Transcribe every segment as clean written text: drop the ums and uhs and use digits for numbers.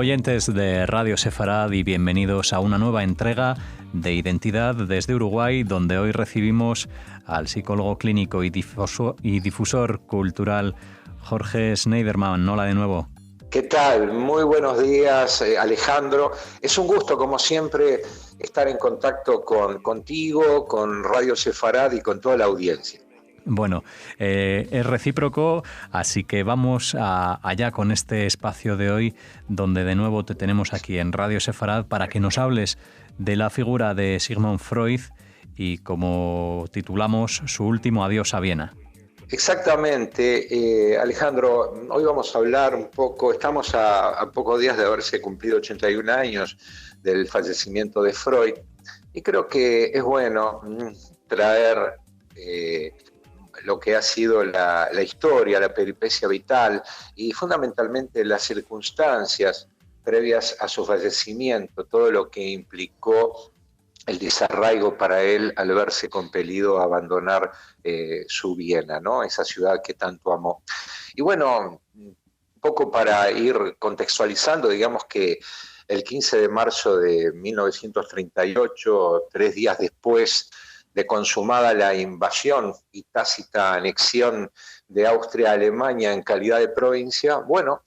oyentes de Radio Sefarad y bienvenidos a una nueva entrega de Identidad desde Uruguay, donde hoy recibimos al psicólogo clínico y difusor cultural Jorge Schneiderman. Hola de nuevo. ¿Qué tal? Muy buenos días, Alejandro. Es un gusto, como siempre, estar en contacto contigo, con Radio Sefarad y con toda la audiencia. Bueno, es recíproco, así que vamos allá con este espacio de hoy, donde de nuevo te tenemos aquí en Radio Sefarad para que nos hables de la figura de Sigmund Freud y, como titulamos, su último adiós a Viena. Exactamente, Alejandro, hoy vamos a hablar un poco, estamos a pocos días de haberse cumplido 81 años del fallecimiento de Freud, y creo que es bueno traer lo que ha sido la historia, la peripecia vital y fundamentalmente las circunstancias previas a su fallecimiento, todo lo que implicó el desarraigo para él al verse compelido a abandonar su Viena, ¿no? Esa ciudad que tanto amó. Y bueno, un poco para ir contextualizando, digamos que el 15 de marzo de 1938, 3 días después de consumada la invasión y tácita anexión de Austria a Alemania en calidad de provincia, bueno,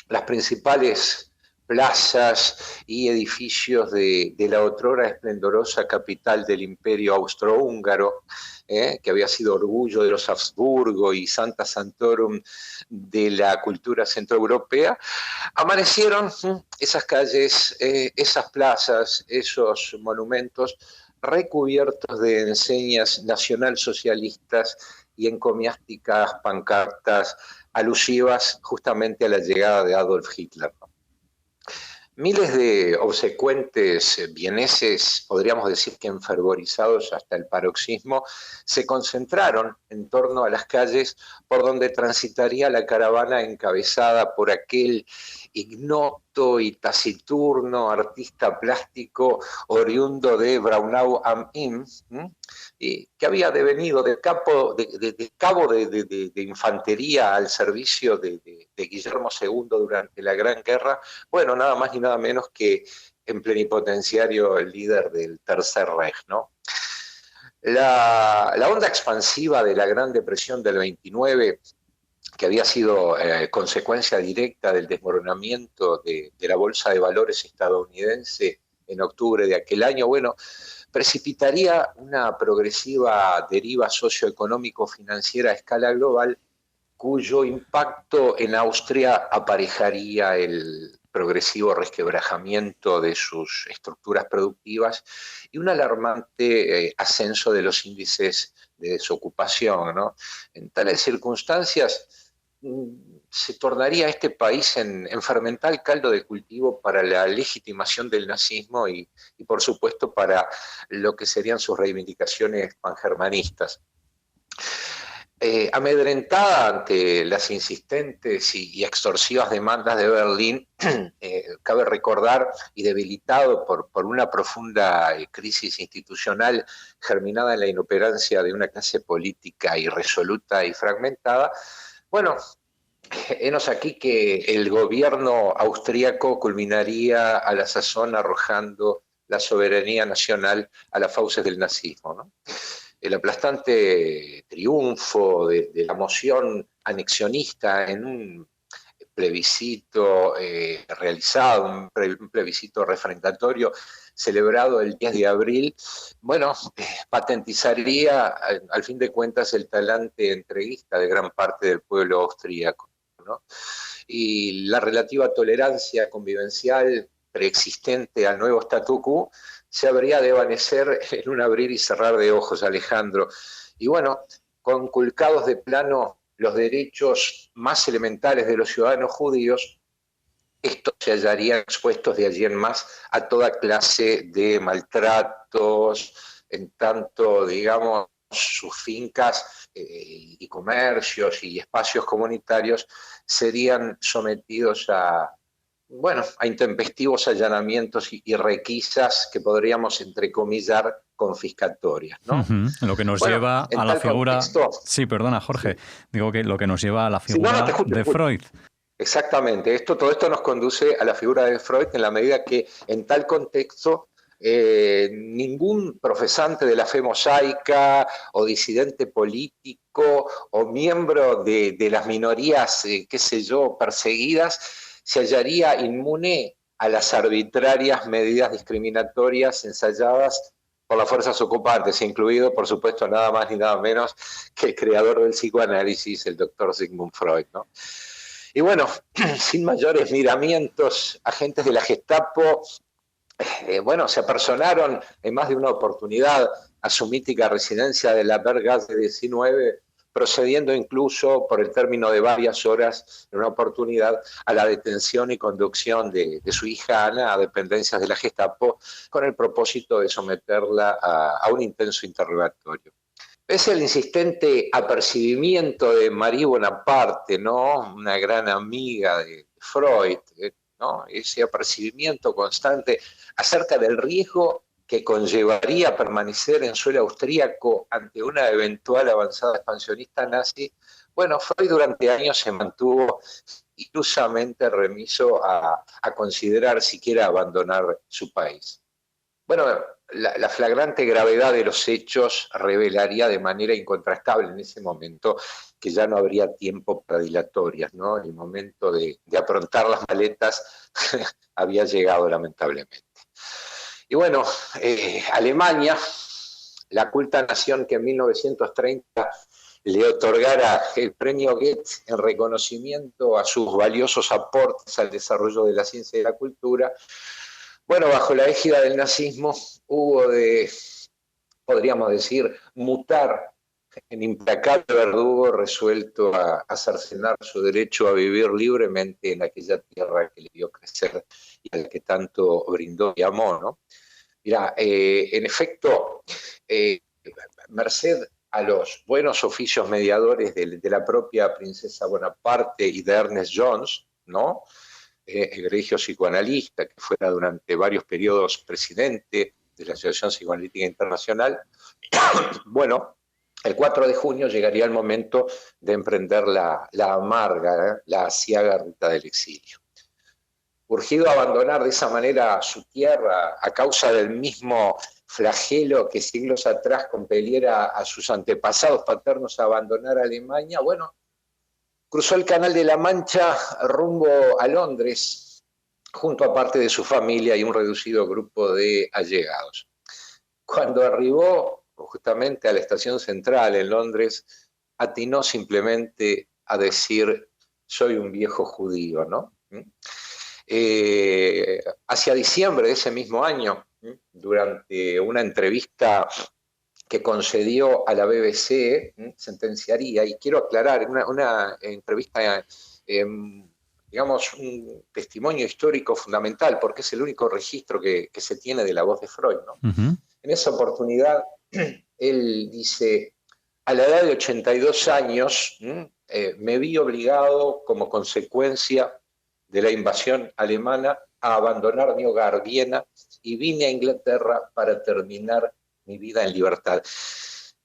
las principales plazas y edificios de la otrora esplendorosa capital del Imperio Austrohúngaro, que había sido orgullo de los Habsburgo y Sancta Sanctorum de la cultura centroeuropea, amanecieron esas calles, esas plazas, esos monumentos recubiertos de enseñas nacionalsocialistas y encomiásticas pancartas alusivas justamente a la llegada de Adolf Hitler. Miles de obsecuentes vieneses, podríamos decir que enfervorizados hasta el paroxismo, se concentraron en torno a las calles por donde transitaría la caravana encabezada por aquel ignoto y taciturno artista plástico oriundo de Braunau am Inn, que había devenido de cabo de infantería al servicio de Guillermo II durante la Gran Guerra, bueno, nada más ni nada menos que en plenipotenciario el líder del Tercer Reich, ¿no? La onda expansiva de la Gran Depresión del 29, que había sido consecuencia directa del desmoronamiento de la Bolsa de Valores estadounidense en octubre de aquel año, bueno, precipitaría una progresiva deriva socioeconómico-financiera a escala global, cuyo impacto en Austria aparejaría el progresivo resquebrajamiento de sus estructuras productivas y un alarmante ascenso de los índices de desocupación, ¿no? En tales circunstancias se tornaría este país en fermental caldo de cultivo para la legitimación del nazismo y por supuesto para lo que serían sus reivindicaciones pangermanistas. Amedrentada ante las insistentes y extorsivas demandas de Berlín, cabe recordar, y debilitado por una profunda crisis institucional germinada en la inoperancia de una clase política irresoluta y fragmentada, bueno, henos aquí que el gobierno austríaco culminaría a la sazón arrojando la soberanía nacional a las fauces del nazismo, ¿no? El aplastante triunfo de la moción anexionista en un plebiscito realizado, un plebiscito refrendatorio celebrado el 10 de abril, bueno, patentizaría al fin de cuentas el talante entreguista de gran parte del pueblo austríaco, ¿no? Y la relativa tolerancia convivencial preexistente al nuevo statu quo se habría de evanecer en un abrir y cerrar de ojos, Alejandro. Y bueno, conculcados de plano los derechos más elementales de los ciudadanos judíos, estos se hallarían expuestos de allí en más a toda clase de maltratos, en tanto, digamos, sus fincas y comercios y espacios comunitarios serían sometidos a intempestivos allanamientos y requisas que podríamos entrecomillar confiscatorias, ¿no? Lo que nos lleva a la figura... Contexto, sí, perdona, Jorge. Sí. Digo que lo que nos lleva a la figura de Freud. Exactamente. Todo esto nos conduce a la figura de Freud en la medida que en tal contexto ningún profesante de la fe mosaica o disidente político o miembro de las minorías, qué sé yo, perseguidas, se hallaría inmune a las arbitrarias medidas discriminatorias ensayadas por las fuerzas ocupantes, incluido, por supuesto, nada más ni nada menos que el creador del psicoanálisis, el doctor Sigmund Freud, ¿no? Y bueno, sin mayores miramientos, agentes de la Gestapo bueno, se apersonaron en más de una oportunidad a su mítica residencia de la Berggasse 19, procediendo incluso por el término de varias horas en una oportunidad a la detención y conducción de su hija Ana a dependencias de la Gestapo con el propósito de someterla a un intenso interrogatorio. Es el insistente apercibimiento de Marie Bonaparte, ¿no? Una gran amiga de Freud, ¿no? Ese apercibimiento constante acerca del riesgo que conllevaría permanecer en suelo austríaco ante una eventual avanzada expansionista nazi. Bueno, Freud durante años se mantuvo ilusamente remiso a considerar siquiera abandonar su país. Bueno, la flagrante gravedad de los hechos revelaría de manera incontrastable en ese momento que ya no habría tiempo para dilatorias, ¿no? El momento de aprontar las maletas había llegado lamentablemente. Y bueno, Alemania, la culta nación que en 1930 le otorgara el premio Goethe en reconocimiento a sus valiosos aportes al desarrollo de la ciencia y la cultura, bueno, bajo la égida del nazismo hubo de, podríamos decir, mutar en implacable verdugo resuelto a cercenar su derecho a vivir libremente en aquella tierra que le vio crecer y al que tanto brindó y amó, ¿no? Mirá, en efecto, merced a los buenos oficios mediadores de la propia princesa Bonaparte y de Ernest Jones, ¿no? Egregio psicoanalista, que fuera durante varios periodos presidente de la Asociación Psicoanalítica Internacional, bueno, el 4 de junio llegaría el momento de emprender la amarga, la aciaga ruta del exilio. Urgido a abandonar de esa manera su tierra a causa del mismo flagelo que siglos atrás compeliera a sus antepasados paternos a abandonar Alemania, bueno, cruzó el Canal de la Mancha rumbo a Londres, junto a parte de su familia y un reducido grupo de allegados. Cuando arribó justamente a la estación central en Londres, atinó simplemente a decir, soy un viejo judío, ¿no? Hacia diciembre de ese mismo año, durante una entrevista que concedió a la BBC, sentenciaría, y quiero aclarar, una entrevista, digamos, un testimonio histórico fundamental, porque es el único registro que se tiene de la voz de Freud, ¿no? Uh-huh. En esa oportunidad, él dice, a la edad de 82 años, me vi obligado, como consecuencia de la invasión alemana, a abandonar mi hogar, Viena, y vine a Inglaterra para terminar mi vida en libertad.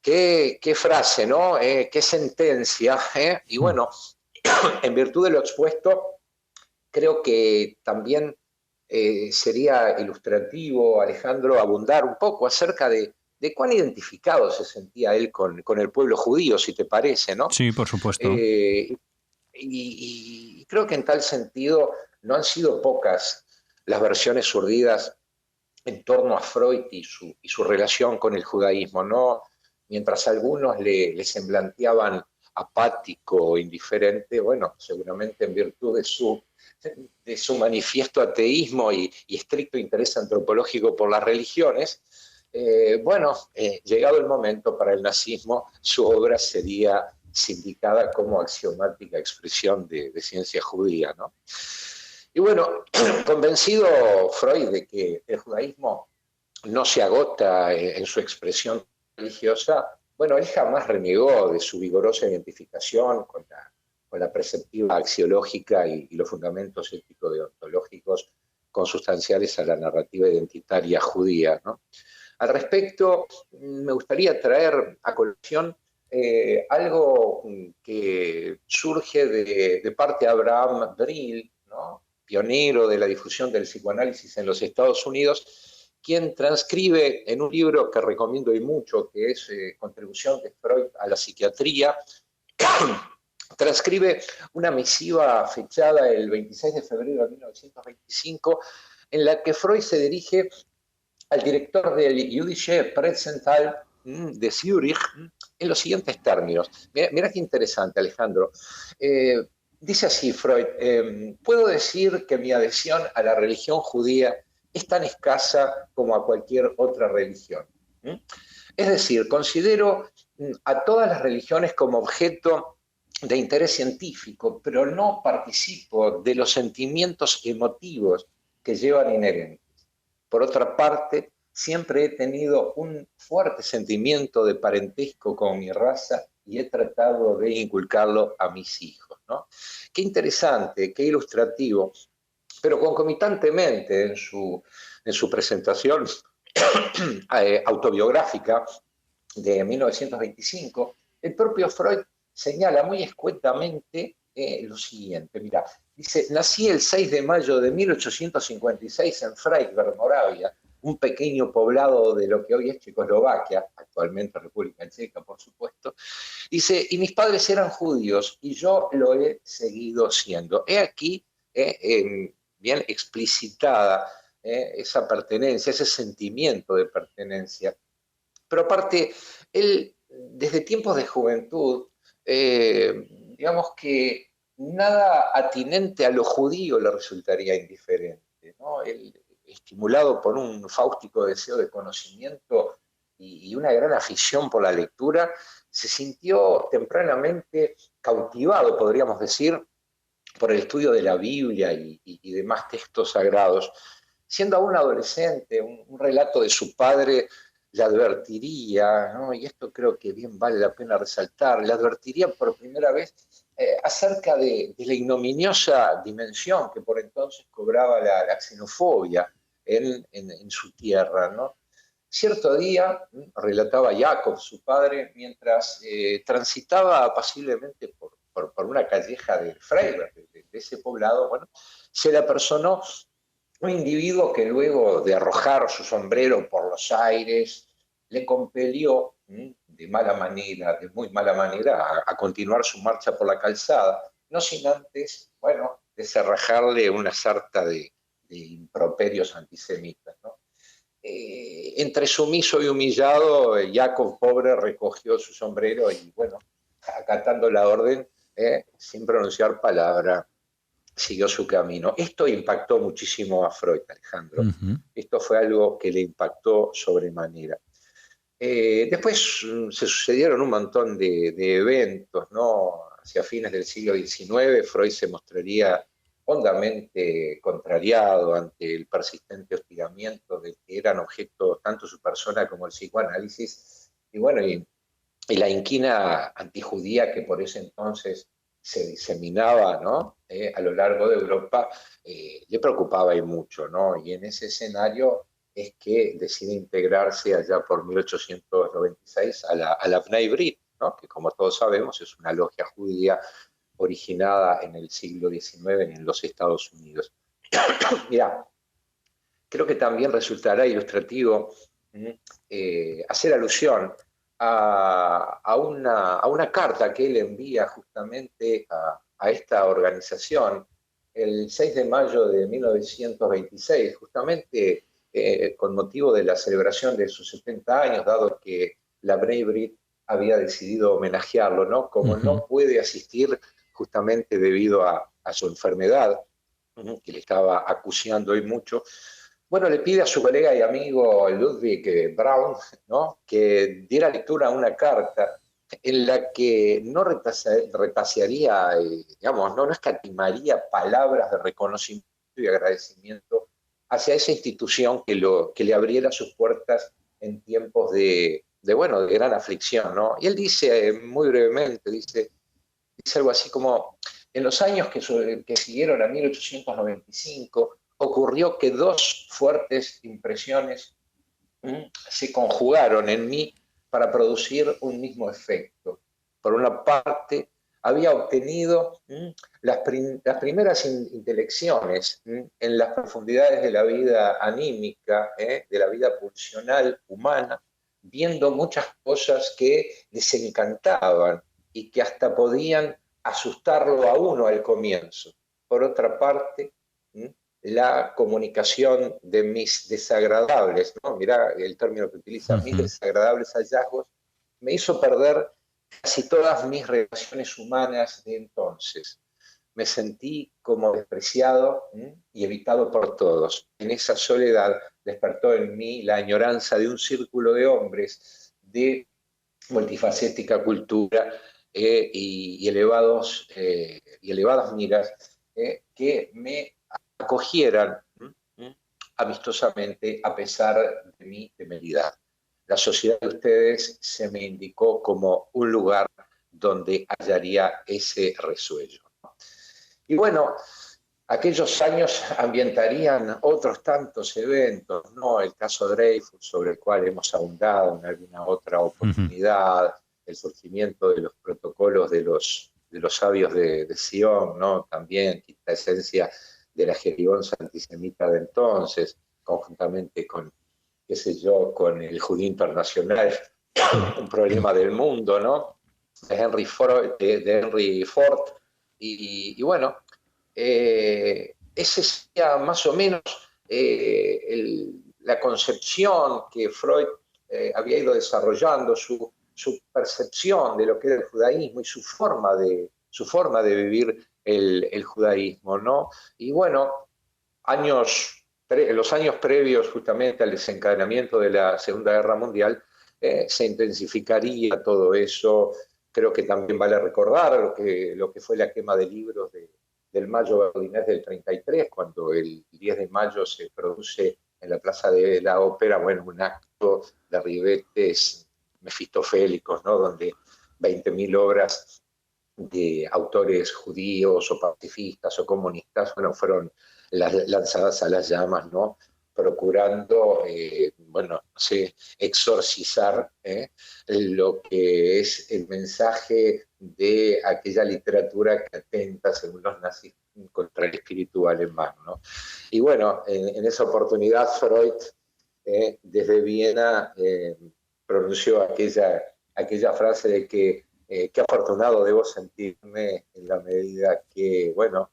Qué frase, ¿no? Qué sentencia. Y bueno, en virtud de lo expuesto, creo que también sería ilustrativo, Alejandro, abundar un poco acerca de cuán identificado se sentía él con el pueblo judío, si te parece, ¿no? Sí, por supuesto. Y creo que en tal sentido no han sido pocas las versiones urdidas en torno a Freud y su relación con el judaísmo, ¿no? Mientras algunos le semblanteaban apático o indiferente, bueno, seguramente en virtud de su manifiesto ateísmo y estricto interés antropológico por las religiones, llegado el momento para el nazismo, su obra sería sindicada como axiomática expresión de ciencia judía, ¿no? Y bueno, convencido Freud de que el judaísmo no se agota en su expresión religiosa, bueno, él jamás renegó de su vigorosa identificación con la perspectiva axiológica y los fundamentos ético-deontológicos consustanciales a la narrativa identitaria judía, ¿no? Al respecto, me gustaría traer a colación algo que surge de parte de Abraham Brill, ¿no? Pionero de la difusión del psicoanálisis en los Estados Unidos, quien transcribe en un libro que recomiendo y mucho, que es Contribución de Freud a la psiquiatría, transcribe una misiva fechada el 26 de febrero de 1925, en la que Freud se dirige al director del Jüdische Pressentag de Zúrich en los siguientes términos. Mira qué interesante, Alejandro. Dice así Freud: puedo decir que mi adhesión a la religión judía es tan escasa como a cualquier otra religión. Es decir, considero a todas las religiones como objeto de interés científico, pero no participo de los sentimientos emotivos que llevan inherentes. Por otra parte, siempre he tenido un fuerte sentimiento de parentesco con mi raza y he tratado de inculcarlo a mis hijos, ¿no? Qué interesante, qué ilustrativo, pero concomitantemente en su presentación autobiográfica de 1925, el propio Freud señala muy escuetamente lo siguiente. Mira, dice: nací el 6 de mayo de 1856 en Freiberg, Moravia, un pequeño poblado de lo que hoy es Checoslovaquia, actualmente República Checa, por supuesto. Dice: y mis padres eran judíos y yo lo he seguido siendo. He aquí bien explicitada esa pertenencia, ese sentimiento de pertenencia. Pero aparte, él, desde tiempos de juventud, digamos que nada atinente a lo judío le resultaría indiferente, ¿no? Él, estimulado por un fáustico deseo de conocimiento y una gran afición por la lectura, se sintió tempranamente cautivado, podríamos decir, por el estudio de la Biblia y demás textos sagrados. Siendo aún adolescente, un relato de su padre le advertiría, ¿no? Y esto creo que bien vale la pena resaltar, le advertiría por primera vez acerca de la ignominiosa dimensión que por entonces cobraba la xenofobia en su tierra, ¿no? Cierto día, relataba Jacob, su padre, mientras transitaba apaciblemente por una calleja de Freiberg, de ese poblado, bueno, se le apersonó un individuo que luego de arrojar su sombrero por los aires, le compelió de mala manera, de muy mala manera, a continuar su marcha por la calzada, no sin antes, bueno, deserrajarle una sarta de improperios antisemitas, ¿no? Entre sumiso y humillado, Jacob, pobre, recogió su sombrero y, bueno, acatando la orden, sin pronunciar palabra, siguió su camino. Esto impactó muchísimo a Freud, Alejandro. Esto fue algo que le impactó sobremanera. Después se sucedieron un montón de eventos, ¿no? Hacia fines del siglo XIX, Freud se mostraría hondamente contrariado ante el persistente hostigamiento de que eran objeto tanto su persona como el psicoanálisis, y bueno, y la inquina antijudía que por ese entonces se diseminaba, ¿no? A lo largo de Europa, le preocupaba y mucho, ¿no? Y en ese escenario es que decide integrarse allá por 1896 a la Bnei Brit, ¿no? Que como todos sabemos es una logia judía originada en el siglo XIX en los Estados Unidos. Mirá, creo que también resultará ilustrativo hacer alusión a una carta que él envía justamente a esta organización el 6 de mayo de 1926, justamente con motivo de la celebración de sus 70 años, dado que la Bnei Brit había decidido homenajearlo, ¿no? Como no puede asistir justamente debido a su enfermedad, que le estaba acuciando hoy mucho, bueno, le pide a su colega y amigo Ludwig Braun, ¿no? Que diera lectura a una carta en la que no retasearía, digamos, no escatimaría palabras de reconocimiento y agradecimiento hacia esa institución que le abriera sus puertas en tiempos de gran aflicción, ¿no? Y él dice, muy brevemente, dice algo así como: en los años que siguieron a 1895, ocurrió que dos fuertes impresiones se conjugaron en mí para producir un mismo efecto. por una parte, había obtenido las primeras intelecciones en las profundidades de la vida anímica, de la vida pulsional humana, viendo muchas cosas que les encantaban y que hasta podían asustarlo a uno al comienzo. Por otra parte, la comunicación de mis desagradables, ¿no? Mirá el término que utiliza, mis desagradables hallazgos, me hizo perder casi todas mis relaciones humanas de entonces. Me sentí como despreciado y evitado por todos. En esa soledad despertó en mí la añoranza de un círculo de hombres de multifacética cultura y elevadas miras que me acogieran amistosamente a pesar de mi temeridad. La sociedad de ustedes se me indicó como un lugar donde hallaría ese resuello. Y bueno, aquellos años ambientarían otros tantos eventos, ¿no? El caso Dreyfus, sobre el cual hemos ahondado en alguna otra oportunidad, el surgimiento de los protocolos de los sabios de Sion, ¿no? También la esencia de la jerigonza antisemita de entonces, conjuntamente con, qué sé yo, con el judío internacional, un problema del mundo, ¿no? De Henry Ford. Y bueno, ese sería más o menos la concepción que Freud había ido desarrollando, su percepción de lo que era el judaísmo y su forma de vivir el judaísmo, ¿no? Y bueno, los años previos justamente al desencadenamiento de la Segunda Guerra Mundial, se intensificaría todo eso. Creo que también vale recordar lo que fue la quema de libros del Mayo Berlinés del 33, cuando el 10 de mayo se produce en la Plaza de la Ópera, bueno, un acto de ribetes mefistofélicos, ¿no? Donde 20.000 obras de autores judíos o pacifistas o comunistas, bueno, fueron lanzadas a las llamas, ¿no? Procurando, bueno, no sé, exorcizar lo que es el mensaje de aquella literatura que atenta, según los nazis, contra el espíritu alemán, ¿no? Y bueno, en esa oportunidad Freud, desde Viena, pronunció aquella frase de que qué afortunado debo sentirme en la medida que, bueno,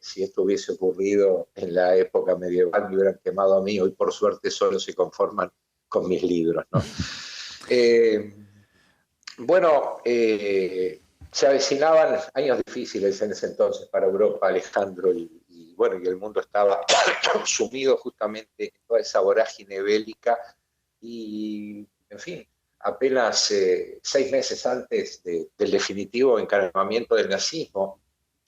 si esto hubiese ocurrido en la época medieval me hubieran quemado a mí, hoy por suerte solo se conforman con mis libros, ¿no? Bueno, se avecinaban años difíciles en ese entonces para Europa, Alejandro, y bueno, y el mundo estaba sumido justamente en toda esa vorágine bélica y, en fin, apenas 6 meses antes del definitivo encaramamiento del nazismo,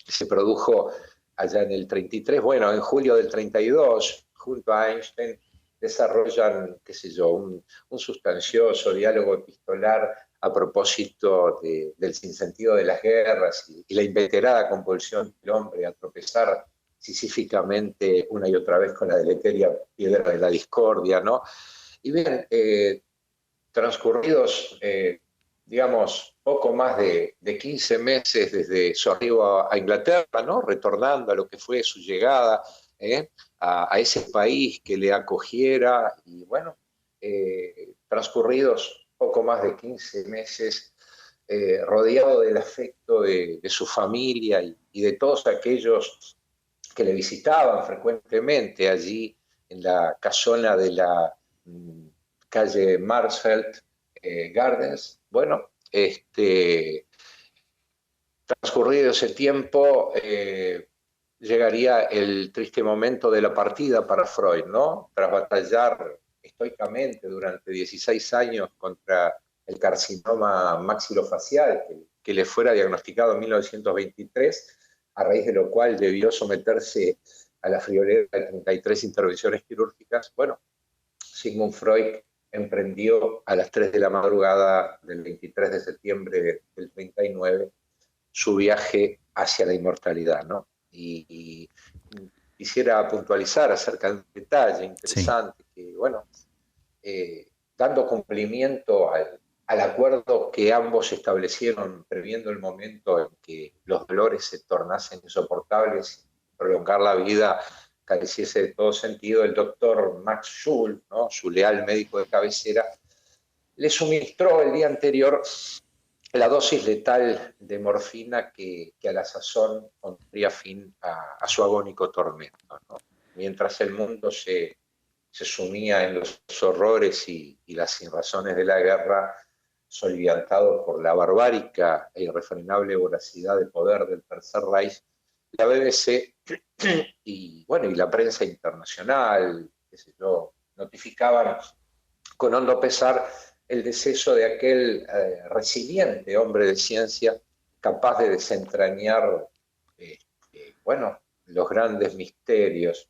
que se produjo allá en el 33, bueno, en julio del 32, junto a Einstein, desarrollan, qué sé yo, un sustancioso diálogo epistolar a propósito del sinsentido de las guerras y la inveterada compulsión del hombre a tropezar sisíficamente una y otra vez con la deleteria piedra de la discordia, ¿no? Y bien, transcurridos, digamos, poco más de 15 meses desde su arribo a Inglaterra, ¿no? Retornando a lo que fue su llegada a ese país que le acogiera, y bueno, transcurridos poco más de 15 meses, rodeado del afecto de su familia y de todos aquellos que le visitaban frecuentemente allí en la casona de la calle Marsfeld Gardens. Bueno, transcurrido ese tiempo, llegaría el triste momento de la partida para Freud, ¿no? Tras batallar estoicamente durante 16 años contra el carcinoma maxilofacial que le fuera diagnosticado en 1923, a raíz de lo cual debió someterse a la friolera de 33 intervenciones quirúrgicas. Bueno, Sigmund Freud emprendió a las 3 de la madrugada del 23 de septiembre del 39 su viaje hacia la inmortalidad, ¿no? Y quisiera puntualizar acerca de un detalle interesante, sí, que, bueno, dando cumplimiento al acuerdo que ambos establecieron previendo el momento en que los dolores se tornasen insoportables, prolongar la vida careciese de todo sentido, el doctor Max Schul, ¿no?, su leal médico de cabecera, le suministró el día anterior la dosis letal de morfina que a la sazón pondría fin a su agónico tormento, ¿no? Mientras el mundo se sumía en los horrores y las sinrazones de la guerra, soliviantado por la barbárica e irrefrenable voracidad de poder del Tercer Reich, la BBC y la prensa internacional, qué sé yo, notificaban con hondo pesar el deceso de aquel resiliente hombre de ciencia capaz de desentrañar los grandes misterios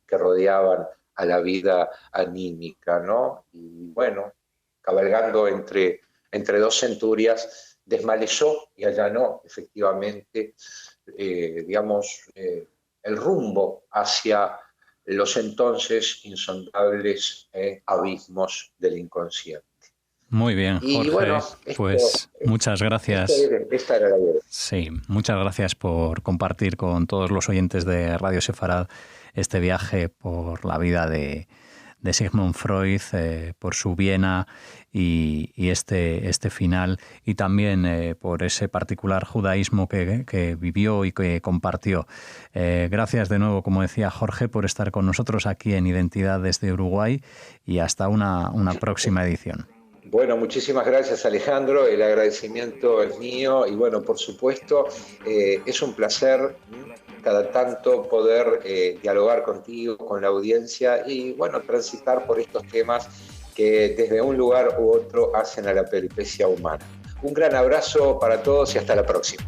que rodeaban a la vida anímica, ¿no? Y bueno, cabalgando entre dos centurias, desmalezó y allanó efectivamente, el rumbo hacia los entonces insondables abismos del inconsciente. Muy bien, Jorge, pues muchas gracias. Esta era la idea. Sí, muchas gracias por compartir con todos los oyentes de Radio Sefarad este viaje por la vida de Sigmund Freud, por su Viena y este final, y también por ese particular judaísmo que vivió y que compartió. Gracias de nuevo, como decía Jorge, por estar con nosotros aquí en Identidad desde Uruguay, y hasta una próxima edición. Bueno, muchísimas gracias, Alejandro, el agradecimiento es mío y bueno, por supuesto, es un placer cada tanto poder dialogar contigo, con la audiencia y bueno, transitar por estos temas que desde un lugar u otro hacen a la peripecia humana. Un gran abrazo para todos y hasta la próxima.